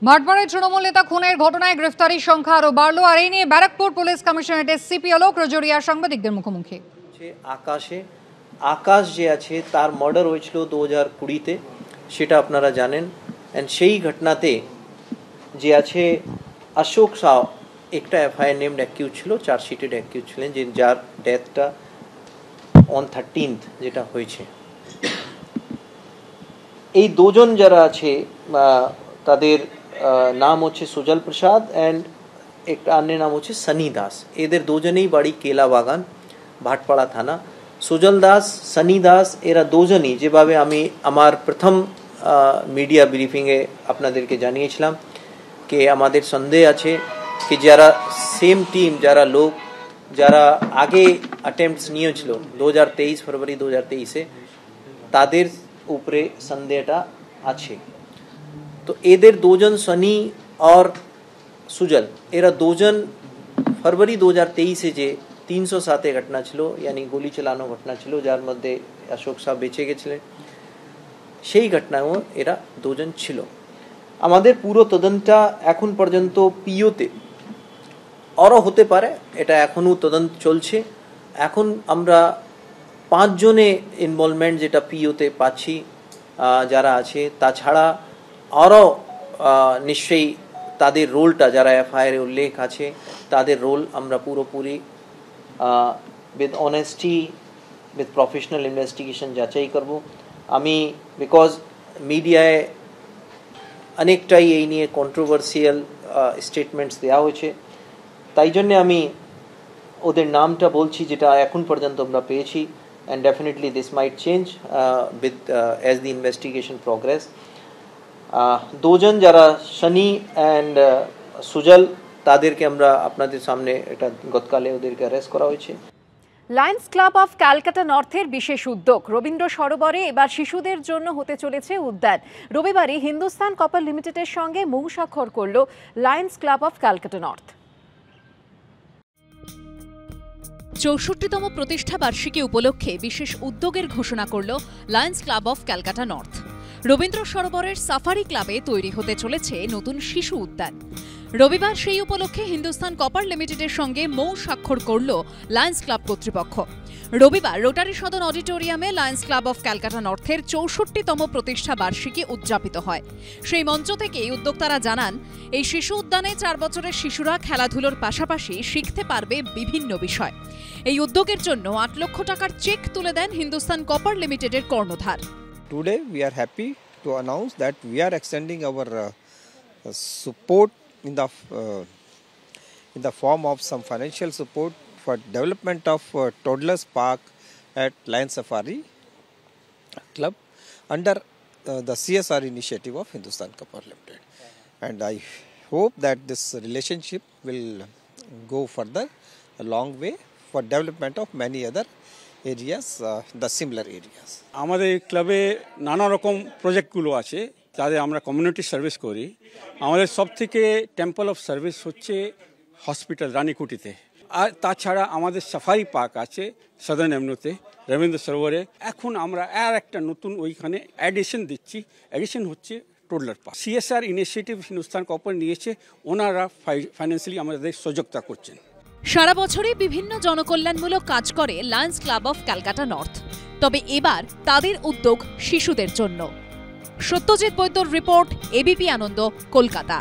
ভাটপাড়ায় তৃণমূল নেতা খুনের ঘটনায় গ্রেফতারির সংখ্যা আরো বাড়লো। আর এই নিয়ে ব্যারাকপুর পুলিশ কমিশনারেটের সিপি অলোক রজরিয়া সাংবাদিকদের মুখোমুখি। আকাশ যে আছে তার মার্ডার হয়েছিল 2020-তে, সেটা আপনারা জানেন। এন্ড সেই ঘটনাতে যে আছে অশোক সাউ একটা এফআইআর নেমড অ্যাকিউজ ছিল, চার্জশিটেড অ্যাকিউজ ছিলেন, যে যার ডেথটা অন 13th যেটা হয়েছে। এই দুজন যারা আছে তাদের নাম হচ্ছে সুজল প্রসাদ অ্যান্ড একটা অন্য নাম হচ্ছে সনি দাস। এদের দুজনেই বাড়ি কেলা বাগান, ভাটপাড়া থানা। সুজল দাস, সনি দাস এরা দুজনই, যেভাবে আমি আমার প্রথম মিডিয়া ব্রিফিংয়ে আপনাদেরকে জানিয়েছিলাম যে আমাদের সন্দেহ আছে কি যারা সেম টিম, যারা লোক যারা আগে অ্যাটেম্পটস নিয়েছিল 2023 ফেব্রুয়ারি 2023-এ, তাদের উপরে সন্দেহটা আছে। তো এদের দুজন সনি আর সুজল এরা দুজন ফেব্রুয়ারি 2023-এ যে 307-এ ঘটনা ছিল, यानी গুলি চালানো ঘটনা ছিল, যার মধ্যে অশোক সাহেব বেঁচে গেছিলেন, সেই ঘটনাও এরা দুজন ছিল। আমাদের পুরো তদন্তটা এখন পর্যন্ত পিওতে আরও হতে পারে, এটা এখনও তদন্ত চলছে। এখন আমরা 5 জনে ইনভলভমেন্ট যেটা পিওতে পাচ্ছি যারা আছে, তাছাড়া আরও নিশ্চয়ই তাদের রোলটা যারা এফআইআর উল্লেখ আছে তাদের রোল আমরা পুরোপুরি with honesty with professional investigation যাচাই করব। আমি বিকজ মিডিয়ায় অনেকটাই এই নিয়ে কন্ট্রোভার্সিয়াল স্টেটমেন্টস দেওয়া হয়েছে, তাই জন্য আমি ওদের নামটা বলছি যেটা এখন পর্যন্ত আমরা পেয়েছি। and definitely this might change with as the investigation progress. দুজন যারা সনি অ্যান্ড সুজল, তাদেরকে আমরা আপনাদের সামনে এটা গতকালে ওদেরকে অ্যারেস্ট করা হয়েছে। লায়ন্স ক্লাব অফ ক্যালকাটা নর্থের বিশেষ উদ্যোগ, রবীন্দ্র সরোবরে এবার শিশুদের জন্য হতে চলেছে উদ্যান। রবিবারই হিন্দুস্তান কপার লিমিটেডের সঙ্গে মৌ স্বাক্ষর করল Lions Club of Calcutta North. 64তম প্রতিষ্ঠা বার্ষিকী উপলক্ষে বিশেষ উদ্যোগের ঘোষণা করল Lions Club of Calcutta North. Rabindra সরোবরের সাফারি ক্লাবে তৈরি হতে চলেছে নতুন শিশু উদ্যান। রবিবার সেই উপলক্ষে হিন্দুস্তান কপার লিমিটেডের সঙ্গে মৌ স্বাক্ষর করল লায়ন্স ক্লাব কর্তৃপক্ষ। রবিবার রোটারি সদন অডিটোরিয়ামে লায়ন্স ক্লাব অফ ক্যালকাটা নর্থের 64তম প্রতিষ্ঠা বার্ষিকী উদযাপিত হয়। সেই মঞ্চ থেকেই উদ্যোক্তারা জানান, এই শিশু উদ্যানে 4 বছরের শিশুরা খেলাধুলোর পাশাপাশি শিখতে পারবে বিভিন্ন বিষয়। এই উদ্যোগের জন্য 8 লক্ষ টাকার চেক তুলে দেন হিন্দুস্তান কপার লিমিটেডের কর্ণধার। Today we are happy to announce that we are extending our support in the form of some financial support for development of toddlers park at Lion Safari Club under the CSR initiative of Hindustan Copper Limited, and I hope that this relationship will go further a long way for development of many other areas, the similar areas. আমাদের ক্লাবে নানা রকম প্রজেক্টগুলো আছে, যাদের আমরা community service করি। আমাদের সবথেকে টেম্পল অফ সার্ভিস হচ্ছে হসপিটাল রানীকুটিতে, আর তাছাড়া আমাদের সাফারি পার্ক আছে সাদার্ন এভিনিউতে রবীন্দ্র সরোবরে। এখন আমরা আর একটা নতুন ওইখানে অ্যাডিশন দিচ্ছি, অ্যাডিশন হচ্ছে toddler park. CSR initiative Hindustan Copper নিয়েছে, ওনারা ফাইন্যান্সিয়ালি আমাদের সহযোগিতা করছেন। সারা বছরই বিভিন্ন জনকল্যাণমূলক কাজ করে Lions Club of Calcutta north, তবে এবার তাদের উদ্যোগ শিশুদের জন্য। সত্যজিৎ বৈদ্যর রিপোর্ট, এবিপি আনন্দ, কলকাতা।